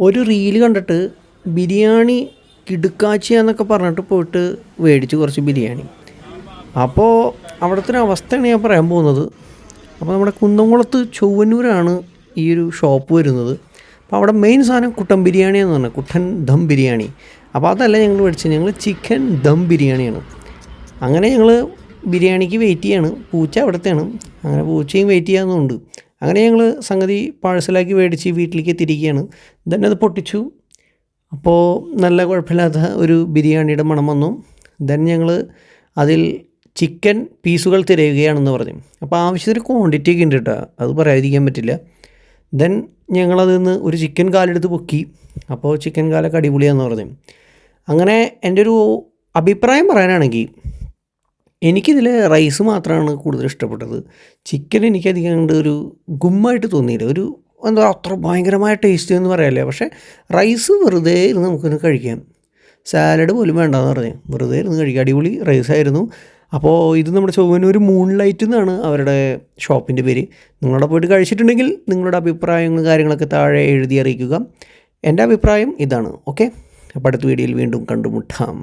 ഒരു റീല് കണ്ടിട്ട് ബിരിയാണി കിടുക്കാച്ചിയാന്നൊക്കെ പറഞ്ഞിട്ട് പോയിട്ട് മേടിച്ചു കുറച്ച് ബിരിയാണി. അപ്പോൾ അവിടുത്തെ ഒരു അവസ്ഥയാണ് ഞാൻ പറയാൻ പോകുന്നത്. അപ്പോൾ നമ്മുടെ കുന്നംകുളത്ത് ചൊവ്വന്നൂരാണ് ഈ ഒരു ഷോപ്പ് വരുന്നത്. അപ്പോൾ അവിടെ മെയിൻ സാധനം കുട്ടൻ ബിരിയാണിയെന്ന് പറഞ്ഞാൽ കുട്ടൻ ദം ബിരിയാണി. അപ്പോൾ അതല്ല ഞങ്ങൾ മേടിച്ചത്, ഞങ്ങൾ ചിക്കൻ ദം ബിരിയാണിയാണ്. അങ്ങനെ ഞങ്ങൾ ബിരിയാണിക്ക് വെയിറ്റ് ചെയ്യാണ്. പൂച്ച അവിടുത്തെയാണ്, അങ്ങനെ പൂച്ചയും വെയിറ്റ് ചെയ്യാവുന്നുണ്ട്. അങ്ങനെ ഞങ്ങൾ സംഗതി പാഴ്സലാക്കി മേടിച്ച് വീട്ടിലേക്ക് എത്തിയിരിക്കുകയാണ്. തന്നെ അത് പൊട്ടിച്ചു. അപ്പോൾ നല്ല കുഴപ്പമില്ലാത്ത ഒരു ബിരിയാണിയുടെ മണം വന്നു. ദെൻ ഞങ്ങൾ അതിൽ ചിക്കൻ പീസുകൾ തിരയുകയാണെന്ന് പറഞ്ഞു. അപ്പോൾ ആവശ്യത്തിന് ക്വാണ്ടിറ്റി ഒക്കെ ഉണ്ട് കേട്ടോ, അത് പറയാതിരിക്കാൻ പറ്റില്ല. ദെൻ ഞങ്ങളതിൽ നിന്ന് ഒരു ചിക്കൻ കാലെടുത്ത് പൊക്കി. അപ്പോൾ ചിക്കൻ കാലൊക്കെ അടിപൊളിയാണെന്ന് പറഞ്ഞു. അങ്ങനെ എൻ്റെ ഒരു അഭിപ്രായം പറയാനാണെങ്കിൽ എനിക്കിതിൽ റൈസ് മാത്രമാണ് കൂടുതൽ ഇഷ്ടപ്പെട്ടത്. ചിക്കൻ എനിക്കധികം കണ്ട് ഒരു ഗുമ്മായിട്ട് തോന്നിയില്ല. ഒരു എന്താ അത്ര ഭയങ്കരമായ ടേസ്റ്റ് എന്ന് പറയാമല്ലേ. പക്ഷേ റൈസ് വെറുതെ ഇരുന്ന് നമുക്കൊന്ന് കഴിക്കാം. സാലഡ് പോലും വേണ്ടെന്ന് പറഞ്ഞു, വെറുതെ ഇരുന്ന് കഴിക്കാം. അടിപൊളി റൈസായിരുന്നു. അപ്പോൾ ഇത് നമ്മുടെ ചൊവ്വന്നൂർ മൂൺലൈറ്റ് എന്നാണ് അവരുടെ ഷോപ്പിൻ്റെ പേര്. നിങ്ങളവിടെ പോയിട്ട് കഴിച്ചിട്ടുണ്ടെങ്കിൽ നിങ്ങളുടെ അഭിപ്രായങ്ങളും കാര്യങ്ങളൊക്കെ താഴെ എഴുതി അറിയിക്കുക. എൻ്റെ അഭിപ്രായം ഇതാണ്. ഓക്കെ, അപ്പോൾ അടുത്ത വീഡിയോയിൽ വീണ്ടും കണ്ടുമുട്ടാം.